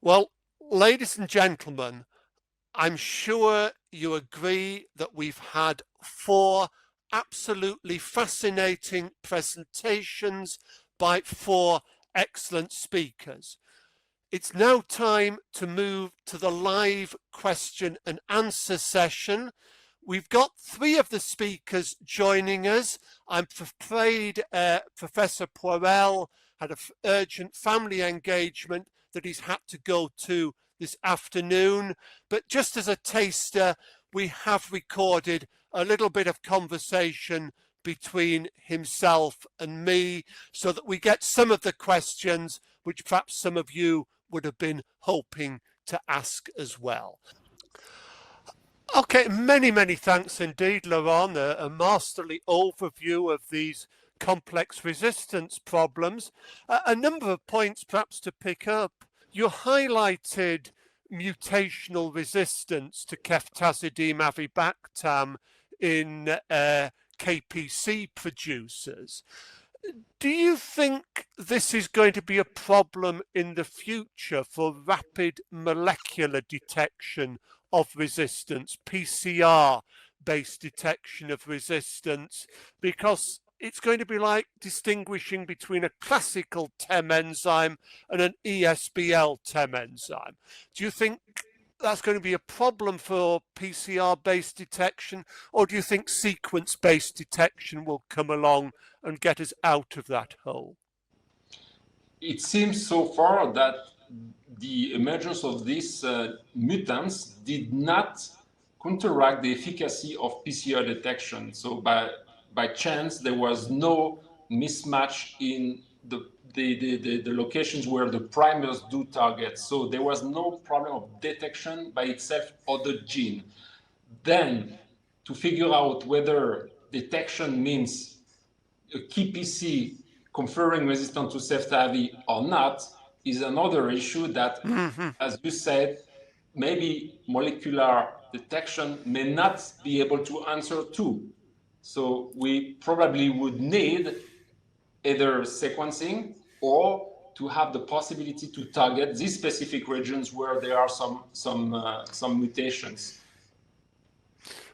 Well, ladies and gentlemen, I'm sure you agree that we've had 4 absolutely fascinating presentations by 4 excellent speakers. It's now time to move to the live question and answer session. We've got 3 of the speakers joining us. I'm afraid Professor Poirel had an urgent family engagement that he's had to go to this afternoon. But just as a taster, we have recorded a little bit of conversation between himself and me so that we get some of the questions which perhaps some of you would have been hoping to ask as well. Okay, many thanks indeed, Laurent. A masterly overview of these complex resistance problems. A number of points perhaps to pick up. You highlighted mutational resistance to ceftazidime avibactam in KPC producers. Do you think this is going to be a problem in the future for rapid molecular detection of resistance, PCR-based detection of resistance, because it's going to be like distinguishing between a classical TEM enzyme and an ESBL TEM enzyme? Do you think that's going to be a problem for PCR-based detection, or do you think sequence-based detection will come along and get us out of that hole? It seems so far that the emergence of these mutants did not counteract the efficacy of PCR detection. So by chance, there was no mismatch in the locations where the primers do target. So there was no problem of detection by itself of the gene. Then to figure out whether detection means a key PC conferring resistance to ceftazidime or not is another issue that, as you said, maybe molecular detection may not be able to answer to. So we probably would need either sequencing or to have the possibility to target these specific regions where there are some mutations.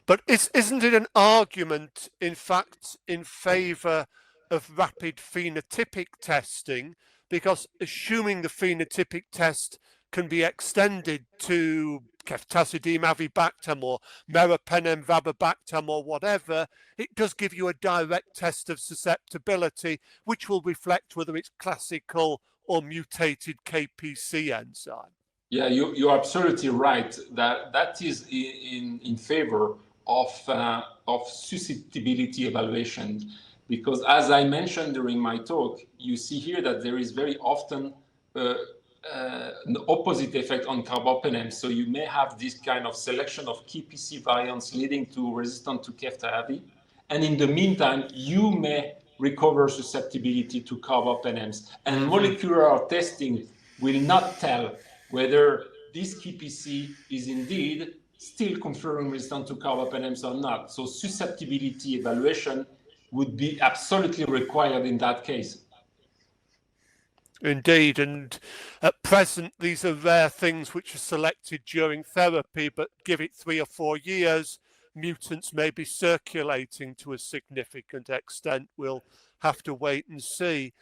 But isn't it an argument, in fact, in favor of rapid phenotypic testing? Because assuming the phenotypic test can be extended to ceftazidime avibactam or meropenem vabibactam or whatever, it does give you a direct test of susceptibility, which will reflect whether it's classical or mutated KPC enzyme. Yeah, you're absolutely right. That is in favor of susceptibility evaluation, because as I mentioned during my talk, you see here that there is very often an opposite effect on carbapenem. So you may have this kind of selection of KPC variants leading to resistance to ceftazidime, and in the meantime, you may recover susceptibility to carbapenems. And molecular testing will not tell whether this KPC is indeed still conferring resistance to carbapenems or not. So susceptibility evaluation would be absolutely required in that case. Indeed, and at present these are rare things which are selected during therapy, but give it 3 or 4 years, mutants may be circulating to a significant extent. We'll have to wait and see.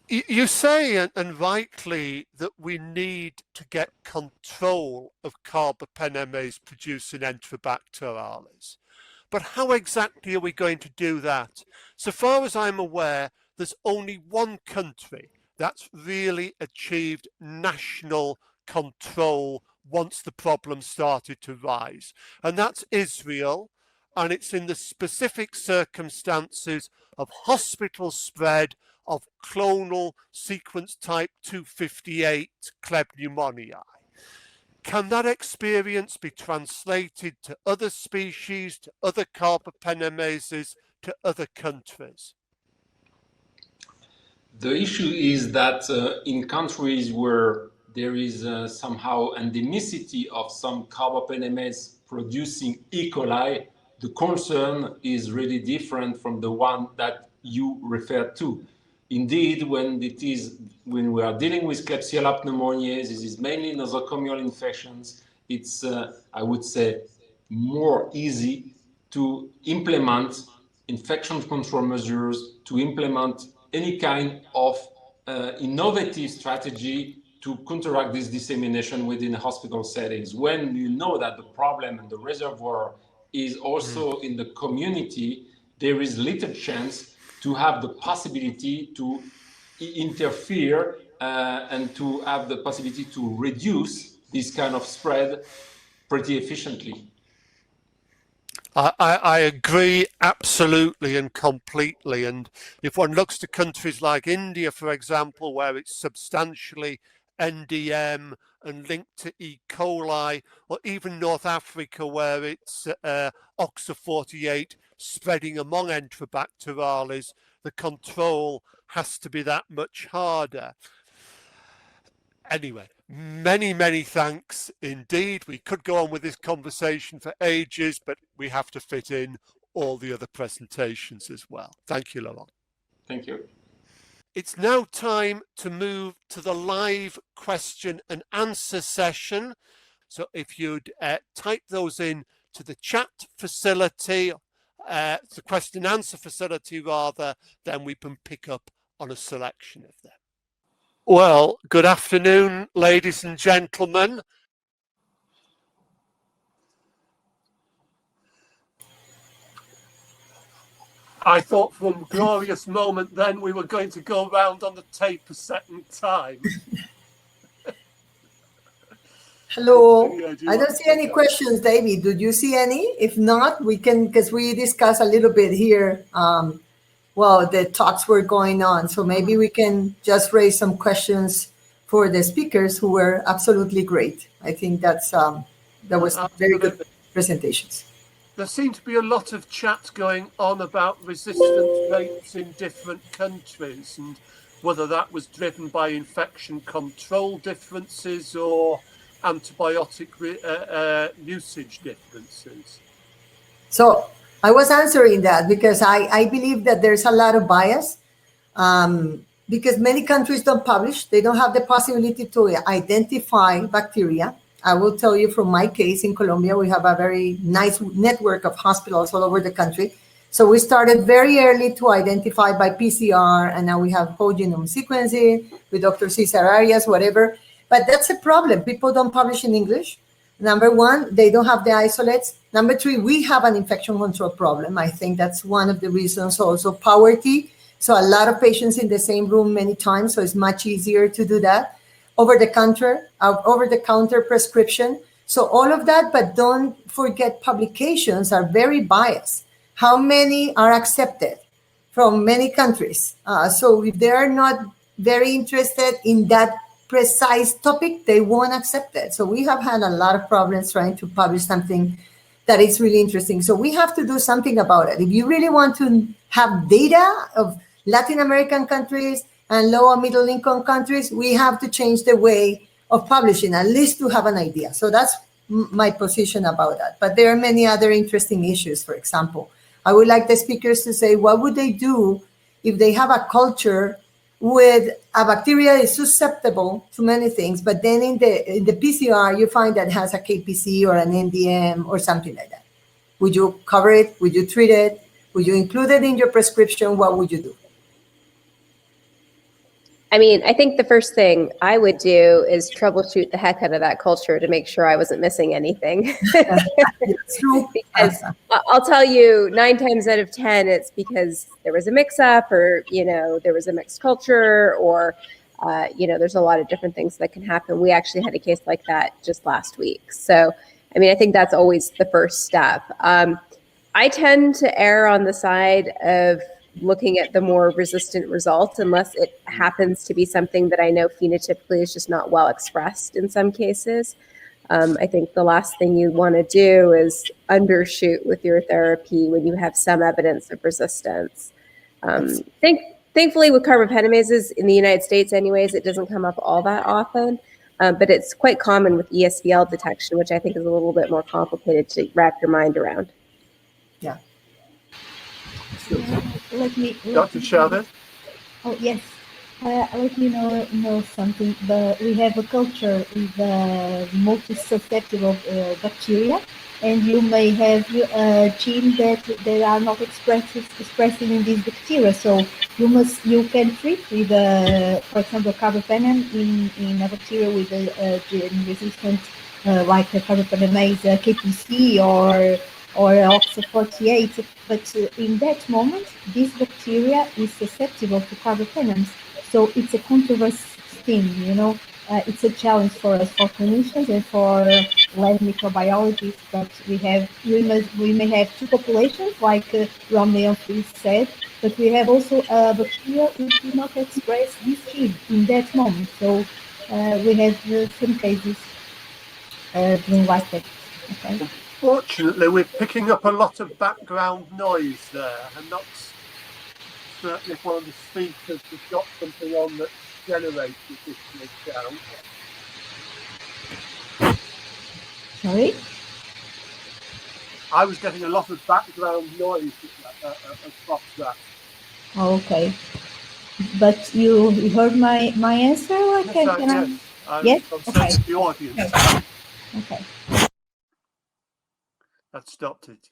You say, and rightly, that we need to get control of carbapenemase producing Enterobacterales. But how exactly are we going to do that? So far as I'm aware, there's only one country that's really achieved national control once the problem started to rise, and that's Israel. And it's in the specific circumstances of hospital spread of clonal sequence type 258 Klebsiella. Can that experience be translated to other species, to other carbapenemases, to other countries? The issue is that in countries where there is somehow endemicity of some carbapenemase producing E. coli, the concern is really different from the one that you referred to. indeed, when we are dealing with Klebsiella pneumoniae, this is mainly nosocomial infections. It's, I would say, more easy to implement infection control measures, to implement any kind of innovative strategy to counteract this dissemination within hospital settings. When you know that the problem and the reservoir is also in the community, there is little chance to have the possibility to interfere and to have the possibility to reduce this kind of spread pretty efficiently. I agree absolutely and completely. And if one looks to countries like India, for example, where it's substantially NDM and linked to E. coli, or even North Africa, where it's OXA48 spreading among Enterobacterales, the control has to be that much harder. Anyway, many thanks indeed. We could go on with this conversation for ages, but we have to fit in all the other presentations as well. Thank you, Laurent. Thank you. It's now time to move to the live question and answer session. So if you'd type those in to the chat facility, the question and answer facility rather, then we can pick up on a selection of them. Well, good afternoon, ladies and gentlemen. I thought for a glorious moment then we were going to go round on the tape a second time. Hello. I don't see any questions, David. Did you see any? If not, we can, because we discussed a little bit here. Well, the talks were going on, so maybe we can just raise some questions for the speakers who were absolutely great. I think that's that was very good presentations. There seemed to be a lot of chat going on about resistance rates in different countries and whether that was driven by infection control differences or antibiotic usage differences. So I was answering that because I believe that there's a lot of bias because many countries don't publish. They don't have the possibility to identify bacteria. I will tell you from my case in Colombia, we have a very nice network of hospitals all over the country. So we started very early to identify by PCR, and now we have whole genome sequencing with Dr. Cesar Arias, whatever. But that's a problem. People don't publish in English. Number one, they don't have the isolates. Number three, we have an infection control problem. I think that's one of the reasons. Also poverty. So a lot of patients in the same room many times. So it's much easier to do that. Over the counter prescription. So all of that, but don't forget publications are very biased. How many are accepted from many countries? So if they are not very interested in that precise topic, they won't accept it. So we have had a lot of problems trying to publish something that is really interesting. So we have to do something about it. If you really want to have data of Latin American countries and low and middle income countries, we have to change the way of publishing, at least to have an idea. So that's my position about that. But there are many other interesting issues. For example, I would like the speakers to say, what would they do if they have a culture with a bacteria is susceptible to many things, but then in the PCR, you find that it has a KPC or an NDM or something like that. Would you cover it? Would you treat it? Would you include it in your prescription? What would you do? I mean, I think the first thing I would do is troubleshoot the heck out of that culture to make sure I wasn't missing anything. Because I'll tell you, 9 times out of 10, it's because there was a mix-up, or there was a mixed culture, or there's a lot of different things that can happen. We actually had a case like that just last week. So, I mean, I think that's always the first step. I tend to err on the side of looking at the more resistant results, unless it happens to be something that I know phenotypically is just not well expressed in some cases. I think the last thing you want to do is undershoot with your therapy when you have some evidence of resistance. Thankfully, with carbopentamases in the United States anyways, it doesn't come up all that often, but it's quite common with ESBL detection, which I think is a little bit more complicated to wrap your mind around. Yeah. Dr. Chavez? Oh, yes. I'll let you know something. We have a culture with multi-susceptible bacteria, and you may have genes that they are not expressing in these bacteria. So you can treat with, for example, carbapenem in a bacteria with a gene resistant, like a carbapenemase KPC or OXA48, but in that moment, this bacteria is susceptible to carbapenems. So it's a controversial thing. It's a challenge for us, for clinicians and for lab microbiologists. But we may have two populations, like Romney said, but we have also bacteria which do not express this gene in that moment. So we have some cases being like that. Okay. Unfortunately, we're picking up a lot of background noise there. I'm not certain if one of the speakers has got something on that generates additional sound. Sorry? I was getting a lot of background noise across that. Okay. But you heard my answer? Or Yes, Yes? I'm Okay. saying to the audience. Okay. That stopped it.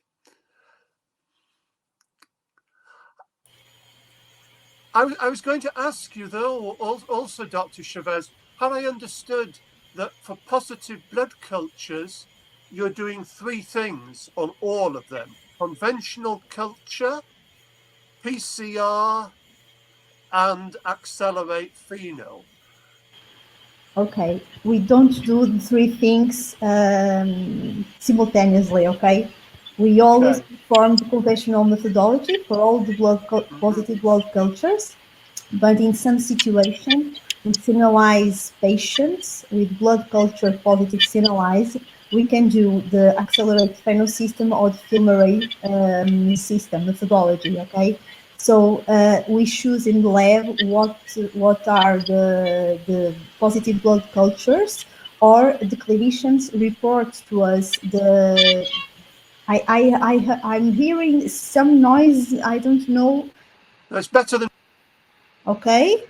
I was going to ask you, though, also, Dr. Chavez, had I understood that for positive blood cultures, you're doing three things on all of them: conventional culture, PCR, and accelerate pheno. Okay. We don't do the three things simultaneously, okay? We always perform the conventional methodology for all the positive blood cultures, but in some situations, we signalize patients with blood culture positive signalize. We can do the accelerated pheno system or the film array system methodology, okay? So we choose in the lab what are the positive blood cultures, or the clinicians report to us the. I'm hearing some noise. I don't know. That's better than. Okay.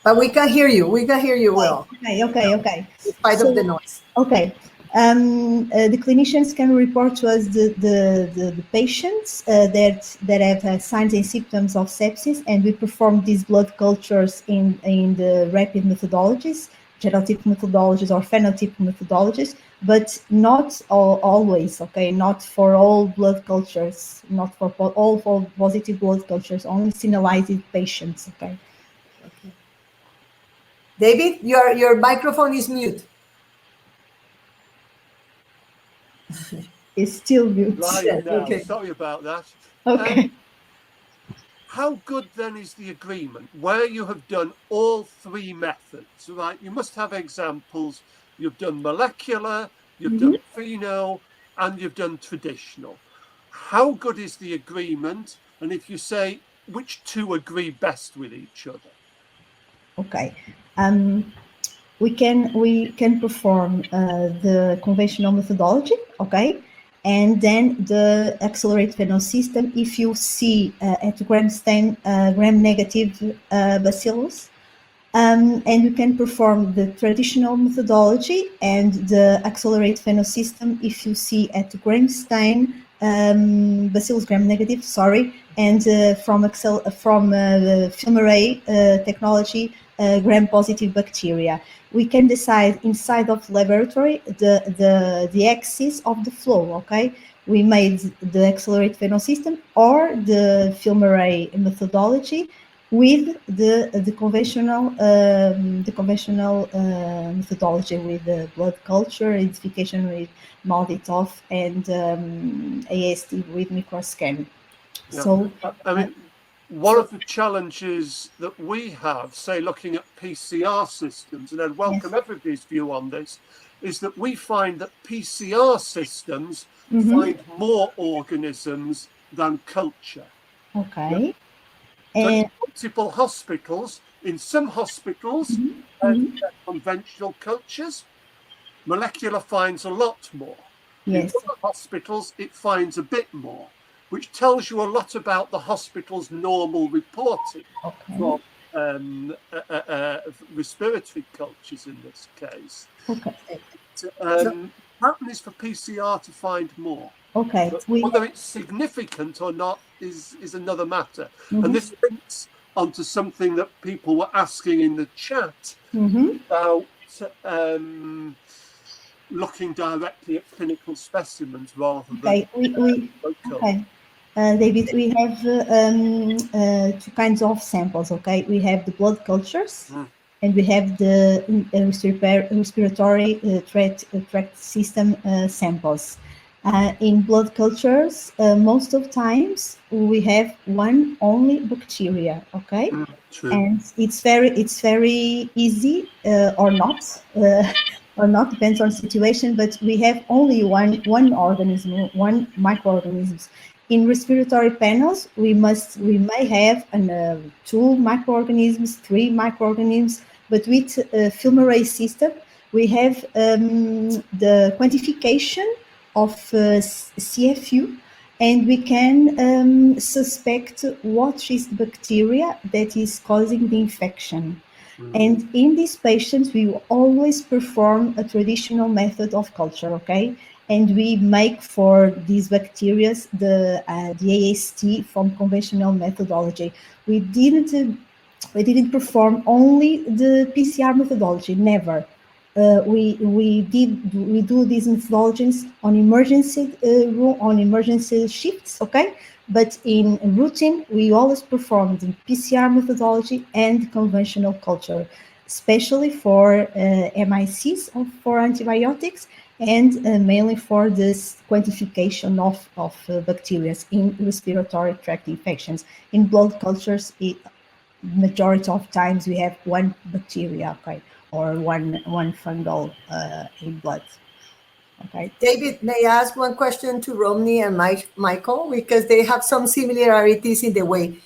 But we can hear you. We can hear you well. Okay. In spite of the noise. Okay. The clinicians can report to us the patients that have signs and symptoms of sepsis, and we perform these blood cultures in the rapid methodologies, genotype methodologies or phenotype methodologies, but not always, okay? Not for all blood cultures, not for all positive blood cultures, only signalized patients, okay? Okay. David, your microphone is mute. It's still mute. Live now. Okay. Sorry about that. Okay. How good then is the agreement where you have done all three methods, right? You must have examples. You've done molecular, you've done pheno, and you've done traditional. How good is the agreement? And if you say which two agree best with each other? Okay. We can perform the conventional methodology, okay, and then the accelerated pheno system if you see at gram stain gram negative bacillus, and you can perform the traditional methodology and the accelerated pheno system if you see at gram stain bacillus gram negative, sorry, and from film array technology gram positive bacteria. We can decide inside of laboratory the axis of the flow, okay? We made the accelerated pheno system or the film array methodology with the conventional methodology with the blood culture, identification with Malvitov, and AST with microscan. Yeah. So I mean, one of the challenges that we have, say, looking at PCR systems, and I'd welcome everybody's view on this, is that we find that PCR systems find more organisms than culture. Okay. So And multiple hospitals, in some hospitals, conventional cultures, molecular finds a lot more. yes. In other hospitals, it finds a bit more. which tells you a lot about the hospital's normal reporting Okay. from respiratory cultures in this case. Okay. Pattern is for PCR to find more. Okay. But whether it's significant or not is another matter. Mm-hmm. And this links onto something that people were asking in the chat Mm-hmm. about looking directly at clinical specimens rather than local. Okay. David, we have two kinds of samples, okay? We have the blood cultures and we have the respiratory tract system samples. In blood cultures, most of times we have one only bacteria, okay? True. And it's very easy or not, depends on situation, but we have only one organism, one microorganisms. In respiratory panels, we may have two microorganisms, three microorganisms, but with a film array system, we have the quantification of CFU, and we can suspect what is the bacteria that is causing the infection. And in these patients, we always perform a traditional method of culture, okay? And we make for these bacteria the AST from conventional methodology. We didn't perform only the PCR methodology, never. We do these methodologies on emergency on emergency shifts, okay? But in routine, we always perform the PCR methodology and conventional culture, especially for MICs or for antibiotics, and mainly for this quantification of bacteria in respiratory tract infections. In blood cultures, majority of times we have one bacteria, okay, or one fungal in blood. Okay. David, may I ask one question to Romney and Michael, because they have some similarities in the way.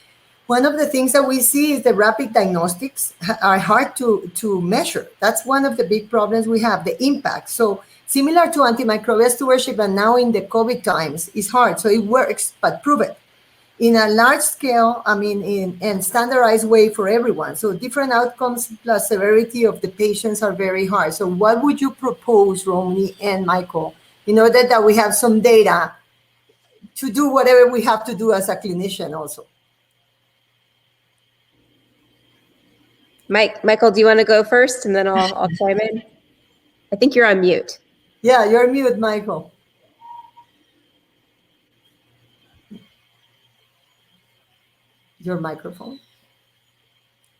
One of the things that we see is the rapid diagnostics are hard to measure. That's one of the big problems we have, the impact. So similar to antimicrobial stewardship, and now in the COVID times, it's hard. So it works, but prove it. In a large scale, I mean, in standardized way for everyone. So different outcomes plus severity of the patients are very hard. So what would you propose, Romney and Michael, in order that we have some data to do whatever we have to do as a clinician also? Michael, do you want to go first, and then I'll chime in? I think you're on mute. Yeah, you're mute, Michael. Your microphone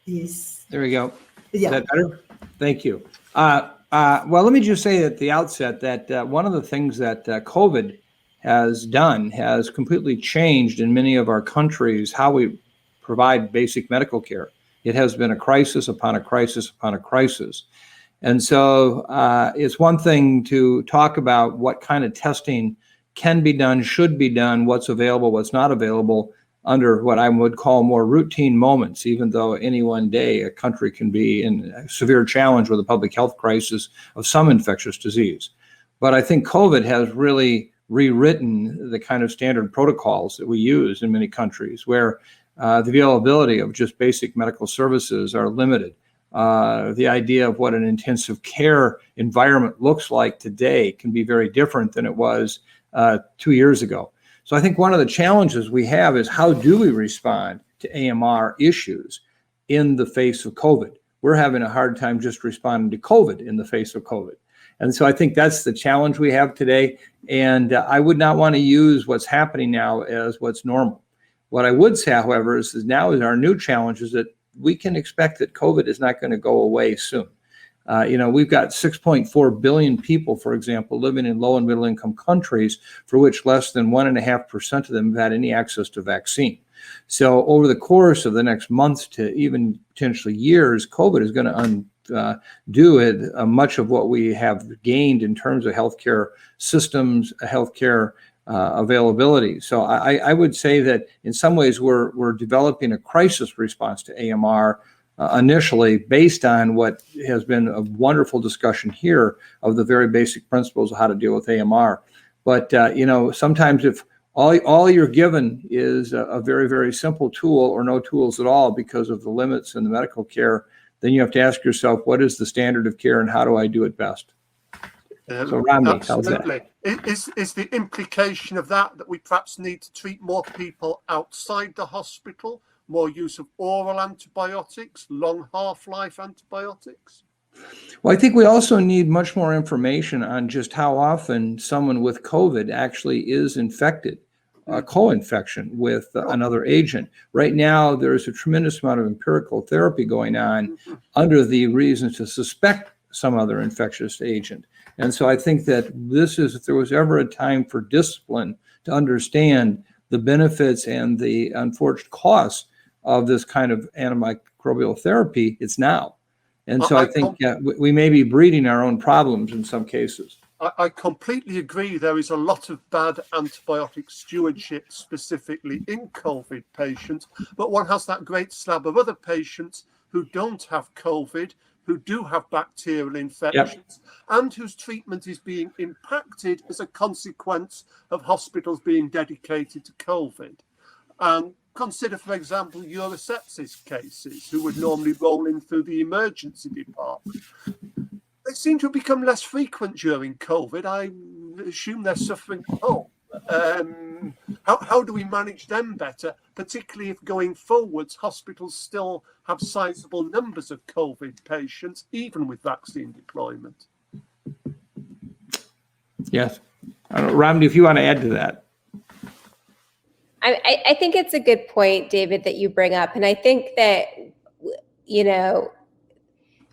is... There we go. Yeah. Is that better? Thank you. Well, let me just say at the outset that one of the things that COVID has done has completely changed in many of our countries how we provide basic medical care. It has been a crisis upon a crisis upon a crisis. And so it's one thing to talk about what kind of testing can be done, should be done, what's available, what's not available under what I would call more routine moments, even though any one day a country can be in a severe challenge with a public health crisis of some infectious disease. But I think COVID has really rewritten the kind of standard protocols that we use in many countries, where the availability of just basic medical services are limited. The idea of what an intensive care environment looks like today can be very different than it was 2 years ago. So I think one of the challenges we have is how do we respond to AMR issues in the face of COVID? We're having a hard time just responding to COVID in the face of COVID. And so I think that's the challenge we have today. And I would not want to use what's happening now as what's normal. What I would say, however, is now is our new challenge is that we can expect that COVID is not going to go away soon. We've got 6.4 billion people, for example, living in low and middle income countries for which less than 1.5% of them have had any access to vaccine. So over the course of the next months to even potentially years, COVID is going to undo much of what we have gained in terms of healthcare systems, healthcare availability. So I would say that in some ways we're developing a crisis response to AMR initially based on what has been a wonderful discussion here of the very basic principles of how to deal with AMR. But, sometimes if all you're given is a very, very simple tool or no tools at all because of the limits in the medical care, then you have to ask yourself, what is the standard of care and how do I do it best? So Romney, how's that? Absolutely. Is the implication of that we perhaps need to treat more people outside the hospital, more use of oral antibiotics, long half-life antibiotics? Well, I think we also need much more information on just how often someone with COVID actually is infected, co-infection with another agent. Right now, there's a tremendous amount of empirical therapy going on under the reason to suspect some other infectious agent. And so I think that this is, if there was ever a time for discipline to understand the benefits and the unfortunate costs of this kind of antimicrobial therapy, it's now. And so I think we may be breeding our own problems in some cases. I completely agree. There is a lot of bad antibiotic stewardship specifically in COVID patients, but one has that great slab of other patients who don't have COVID, who do have bacterial infections, and whose treatment is being impacted as a consequence of hospitals being dedicated to COVID. And consider, for example, urosepsis cases who would normally roll in through the emergency department. They seem to have become less frequent during COVID. I assume they're suffering at home. How do we manage them better, particularly if going forwards hospitals still have sizable numbers of COVID patients, even with vaccine deployment? Yes. I don't know, Romney, if you want to add to that. I think it's a good point, David, that you bring up. And I think that, you know,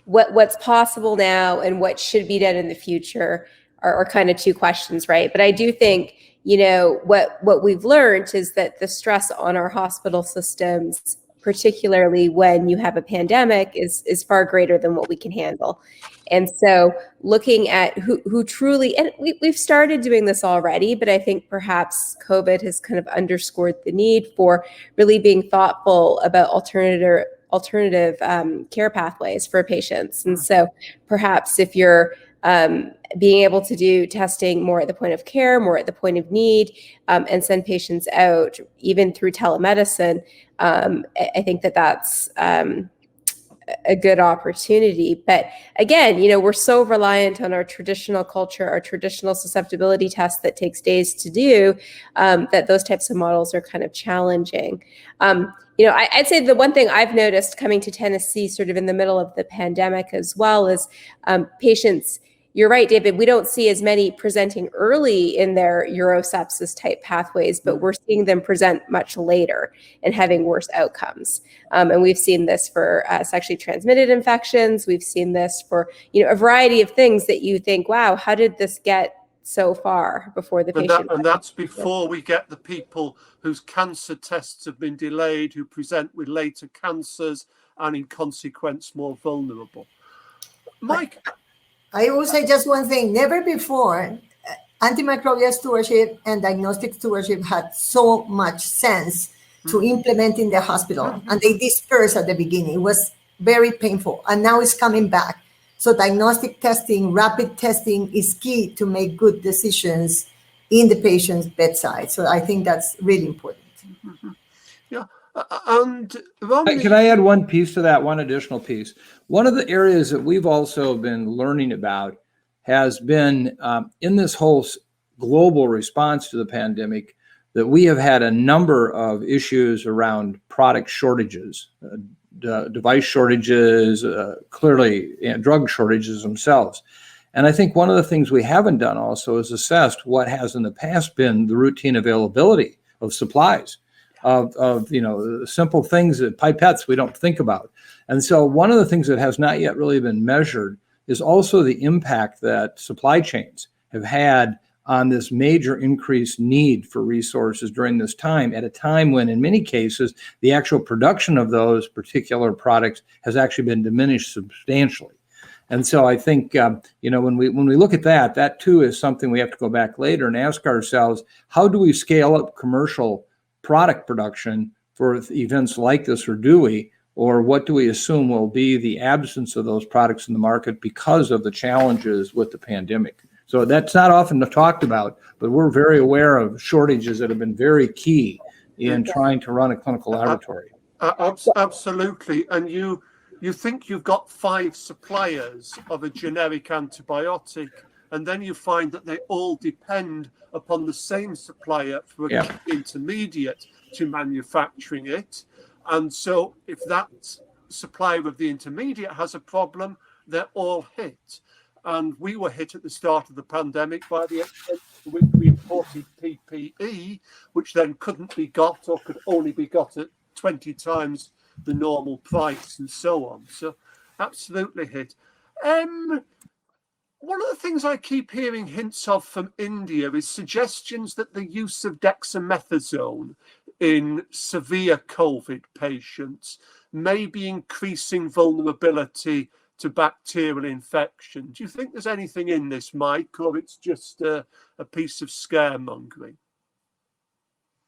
what's possible now and what should be done in the future are kind of two questions, right? But I do think, you know, what we've learned is that the stress on our hospital systems, particularly when you have a pandemic, is far greater than what we can handle. And so looking at who truly, and we've started doing this already, but I think perhaps COVID has kind of underscored the need for really being thoughtful about alternative care pathways for patients. And so perhaps if you're being able to do testing more at the point of care, more at the point of need, and send patients out even through telemedicine, I think that's a good opportunity. But again, you know, we're so reliant on our traditional culture, our traditional susceptibility tests that takes days to do, that those types of models are kind of challenging. You know, I'd say the one thing I've noticed coming to Tennessee sort of in the middle of the pandemic as well is patients. You're right, David, we don't see as many presenting early in their urosepsis type pathways, but we're seeing them present much later and having worse outcomes. And we've seen this for sexually transmitted infections. We've seen this for, you know, a variety of things that you think, wow, how did this get so far before the patient? And that's before we get the people whose cancer tests have been delayed, who present with later cancers and in consequence more vulnerable. Mike? I will say just one thing. Never before, antimicrobial stewardship and diagnostic stewardship had so much sense to implement in the hospital. And they dispersed at the beginning. It was very painful. And now it's coming back. So diagnostic testing, rapid testing is key to make good decisions in the patient's bedside. So I think that's really important. Yeah. And Romney, can I add one piece to that, one additional piece? One of the areas that we've also been learning about has been in this whole global response to the pandemic, that we have had a number of issues around product shortages, device shortages, clearly drug shortages themselves. And I think one of the things we haven't done also is assessed what has in the past been the routine availability of supplies. Of you know, simple things, that pipettes we don't think about. And so one of the things that has not yet really been measured is also the impact that supply chains have had on this major increased need for resources during this time, at a time when in many cases the actual production of those particular products has actually been diminished substantially. And so I think, you know, when we look at that, that too is something we have to go back later and ask ourselves, how do we scale up commercial product production for events like this, or do we? Or what do we assume will be the absence of those products in the market because of the challenges with the pandemic? So that's not often talked about, but we're very aware of shortages that have been very key in trying to run a clinical laboratory. Absolutely. And you think you've got 5 suppliers of a generic antibiotic, and then you find that they all depend upon the same supplier for a key intermediate to manufacturing it. And so if that supplier of the intermediate has a problem, they're all hit. And we were hit at the start of the pandemic by the extent to which we imported PPE, which then couldn't be got or could only be got at 20 times the normal price and so on. So absolutely hit. One of the things I keep hearing hints of from India is suggestions that the use of dexamethasone in severe COVID patients may be increasing vulnerability to bacterial infection. Do you think there's anything in this, Mike, or it's just a piece of scaremongering?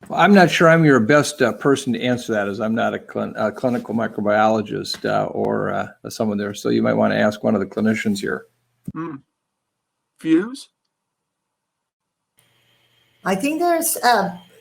Well, I'm not sure I'm your best person to answer that, as I'm not a clinical microbiologist or someone there. So you might want to ask one of the clinicians here. Views? I think there's,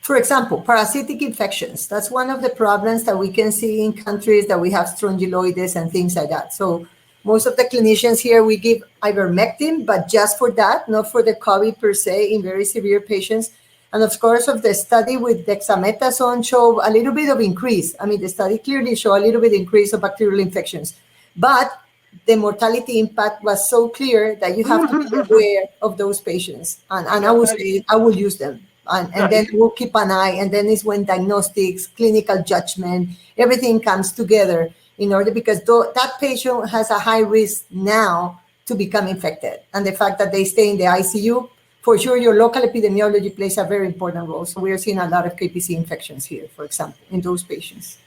for example, parasitic infections. That's one of the problems that we can see in countries that we have strongyloides and things like that. So most of the clinicians here, we give ivermectin, but just for that, not for the COVID per se in very severe patients. And of course, of the study with dexamethasone show a little bit of increase. I mean, the study clearly showed a little bit increase of bacterial infections, but the mortality impact was so clear that you have to be aware of those patients. And I would say I will use them. And then we'll keep an eye. And then is when diagnostics, clinical judgment, everything comes together in order, because that patient has a high risk now to become infected. And the fact that they stay in the ICU, for sure, your local epidemiology plays a very important role. So we are seeing a lot of KPC infections here, for example, in those patients.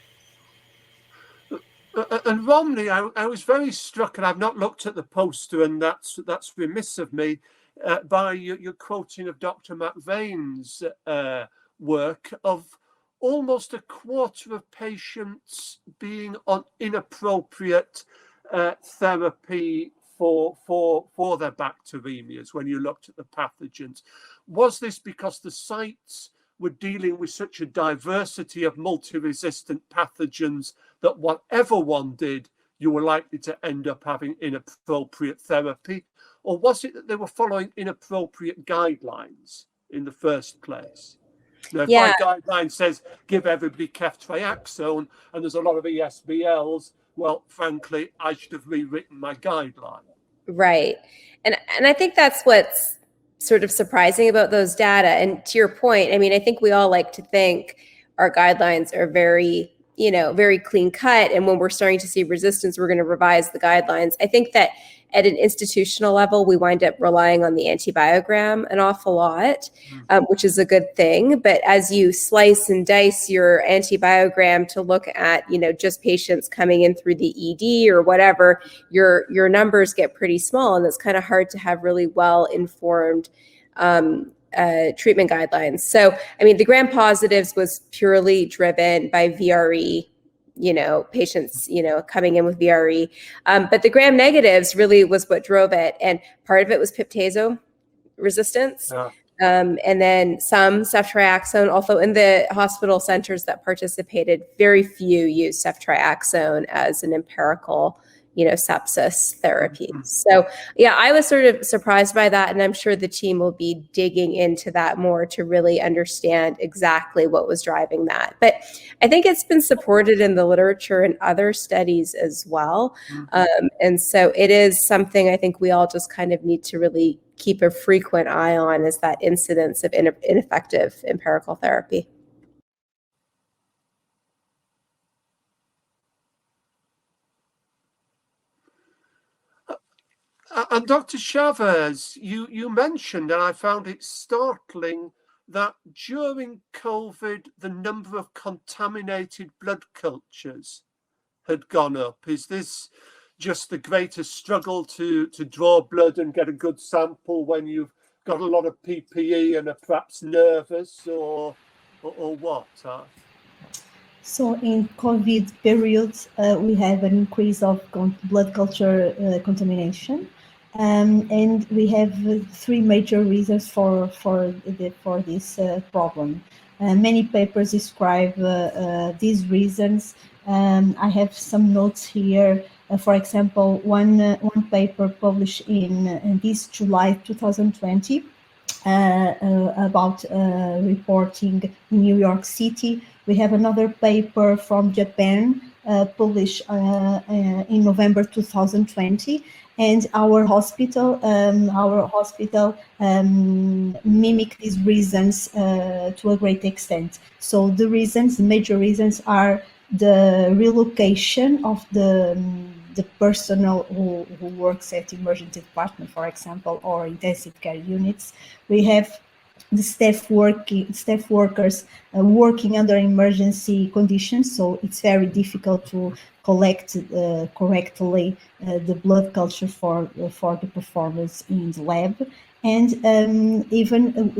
And Romney, I was very struck, and I've not looked at the poster, and that's remiss of me, by your quoting of Dr. McVeigh's work of almost a quarter of patients being on inappropriate therapy for their bacteremias when you looked at the pathogens. Was this because the sites were dealing with such a diversity of multi-resistant pathogens that whatever one did, you were likely to end up having inappropriate therapy? Or was it that they were following inappropriate guidelines in the first place? Now, if my guideline says give everybody ceftriaxone and there's a lot of ESBLs, well, frankly, I should have rewritten my guideline. Right. And I think that's what's sort of surprising about those data. And to your point, I mean, I think we all like to think our guidelines are very, very clean cut. And when we're starting to see resistance, we're going to revise the guidelines. I think that at an institutional level, we wind up relying on the antibiogram an awful lot, which is a good thing. But as you slice and dice your antibiogram to look at, just patients coming in through the ED or whatever, your numbers get pretty small, and it's kind of hard to have really well-informed treatment guidelines. So, I mean, the gram positives was purely driven by VRE, patients, coming in with VRE. But the gram negatives really was what drove it. And part of it was piptazo resistance. And then some ceftriaxone. Also in the hospital centers that participated, very few used ceftriaxone as an empirical sepsis therapy. So yeah, I was sort of surprised by that. And I'm sure the team will be digging into that more to really understand exactly what was driving that. But I think it's been supported in the literature and other studies as well. And so it is something I think we all just kind of need to really keep a frequent eye on, is that incidence of ineffective empirical therapy. And Dr. Chavez, you mentioned, and I found it startling, that during COVID, the number of contaminated blood cultures had gone up. Is this just the greatest struggle to draw blood and get a good sample when you've got a lot of PPE and are perhaps nervous, or what? So in COVID periods, we have an increase of blood culture contamination. And we have three major reasons for this problem. Many papers describe these reasons. I have some notes here. For example, one paper published in this July 2020 about reporting in New York City. We have another paper from Japan published in November 2020. And our hospital mimic these reasons to a great extent. So the major reasons are the relocation of the personnel who works at emergency department, for example, or intensive care units. We have the staff workers working under emergency conditions, so it's very difficult to collect correctly the blood culture for the performance in the lab. And even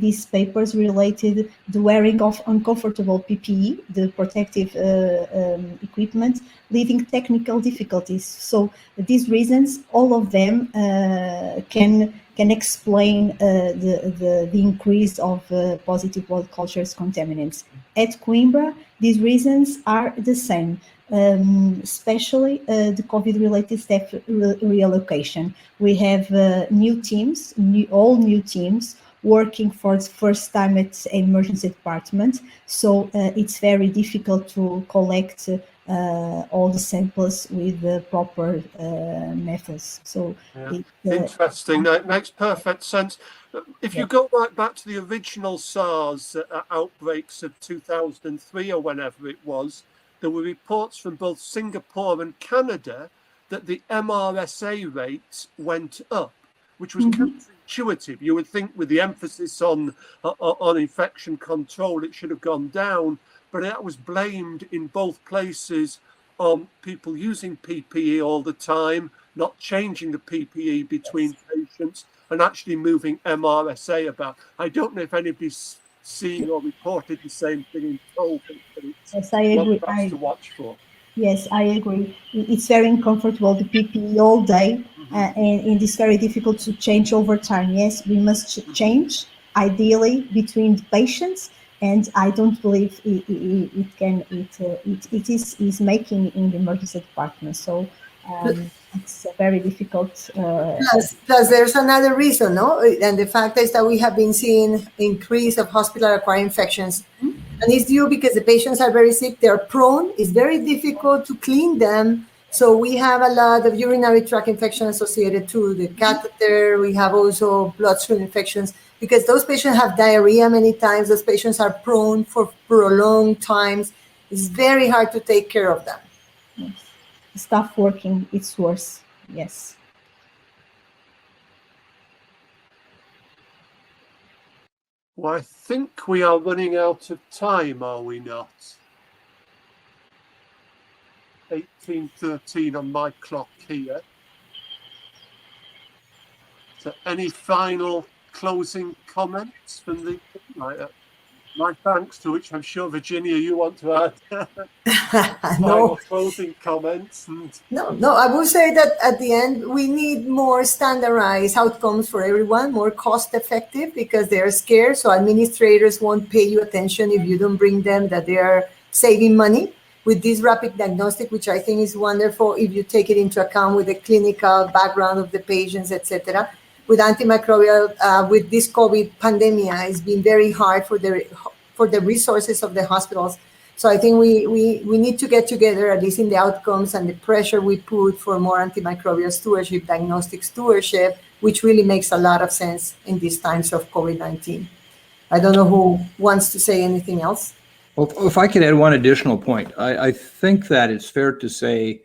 these papers related the wearing of uncomfortable PPE, the protective equipment, leading technical difficulties. So these reasons, all of them can explain the increase of positive blood cultures contaminants. At Coimbra, these reasons are the same. Especially the COVID-related staff reallocation. We have new teams, all new teams working for the first time at emergency department. So it's very difficult to collect all the samples with the proper methods. So yeah. Interesting. That makes perfect sense. If you go right back to the original SARS outbreaks of 2003 or whenever it was, there were reports from both Singapore and Canada that the MRSA rates went up, which was counterintuitive. You would think with the emphasis on infection control, it should have gone down, but that was blamed in both places on people using PPE all the time, not changing the PPE between patients, and actually moving MRSA about. I don't know if anybody's seen or reported the same thing in COVID, but it's yes, I agree. To watch for. Yes, I agree. It's very uncomfortable, the PPE all day, and it's very difficult to change over time. Yes, we must change, ideally, between the patients, and I don't believe it is making in the emergency department. So it's very difficult. Plus, there's another reason, no? And the fact is that we have been seeing increase of hospital-acquired infections. And it's due because the patients are very sick, they're prone, it's very difficult to clean them. So we have a lot of urinary tract infection associated to the catheter. We have also bloodstream infections because those patients have diarrhea many times. Those patients are prone for prolonged times. It's very hard to take care of them. Yes. Staff working, it's worse, yes. Well, I think we are running out of time, are we not? 18:13 on my clock here. So any final closing comments from the my thanks, to which I'm sure, Virginia, you want to add final closing comments. No, I would say that at the end, we need more standardized outcomes for everyone, more cost effective, because they're scarce. So administrators won't pay you attention if you don't bring them that they are saving money with this rapid diagnostic, which I think is wonderful if you take it into account with the clinical background of the patients, etc. With antimicrobial, with this COVID pandemic, it's been very hard for the resources of the hospitals. So I think we need to get together, at least in the outcomes and the pressure we put for more antimicrobial stewardship, diagnostic stewardship, which really makes a lot of sense in these times of COVID-19. I don't know who wants to say anything else. Well, if I could add one additional point, I think that it's fair to say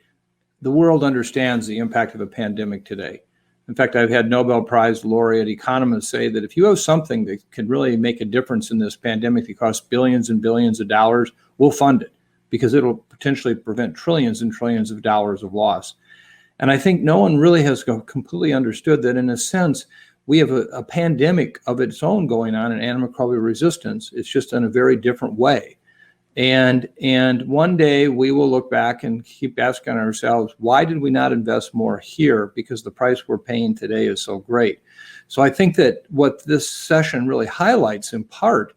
the world understands the impact of a pandemic today. In fact, I've had Nobel Prize laureate economists say that if you have something that can really make a difference in this pandemic that costs billions and billions of dollars, we'll fund it because it'll potentially prevent trillions and trillions of dollars of loss. And I think no one really has completely understood that, in a sense, we have a pandemic of its own going on in antimicrobial resistance. It's just in a very different way. And one day we will look back and keep asking ourselves, why did we not invest more here? Because the price we're paying today is so great. So I think that what this session really highlights in part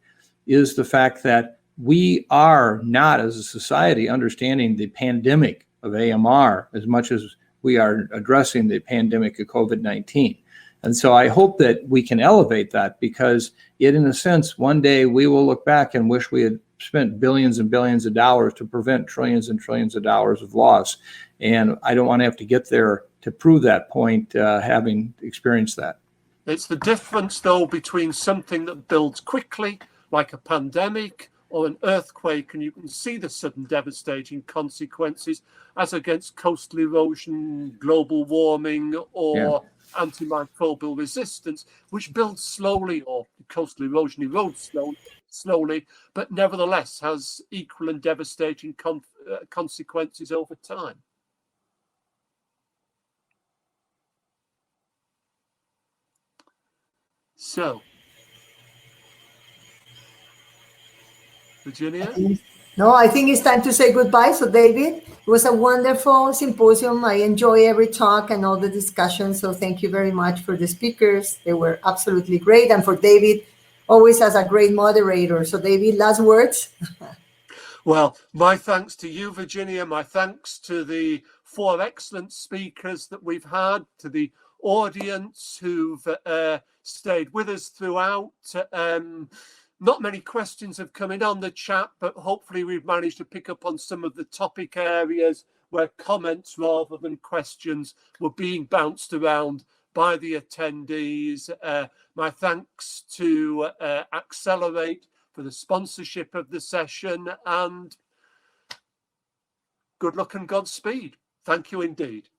is the fact that we are not, as a society, understanding the pandemic of AMR as much as we are addressing the pandemic of COVID-19. And so I hope that we can elevate that, because it, in a sense, one day we will look back and wish we had spent billions and billions of dollars to prevent trillions and trillions of dollars of loss. And I don't want to have to get there to prove that point, having experienced that. It's the difference, though, between something that builds quickly, like a pandemic or an earthquake, and you can see the sudden devastating consequences, as against coastal erosion, global warming, or antimicrobial resistance, which builds slowly, or coastal erosion erodes slowly, but nevertheless has equal and devastating consequences over time. So, Virginia? No, I think it's time to say goodbye. So, David, it was a wonderful symposium. I enjoy every talk and all the discussions. So thank you very much for the speakers. They were absolutely great. And for David, always as a great moderator. So, David, last words. Well, my thanks to you, Virginia. My thanks to the 4 excellent speakers that we've had, to the audience who've stayed with us throughout. Not many questions have come in on the chat, but hopefully we've managed to pick up on some of the topic areas where comments rather than questions were being bounced around by the attendees. My thanks to Accelerate for the sponsorship of the session, and good luck and Godspeed. Thank you indeed.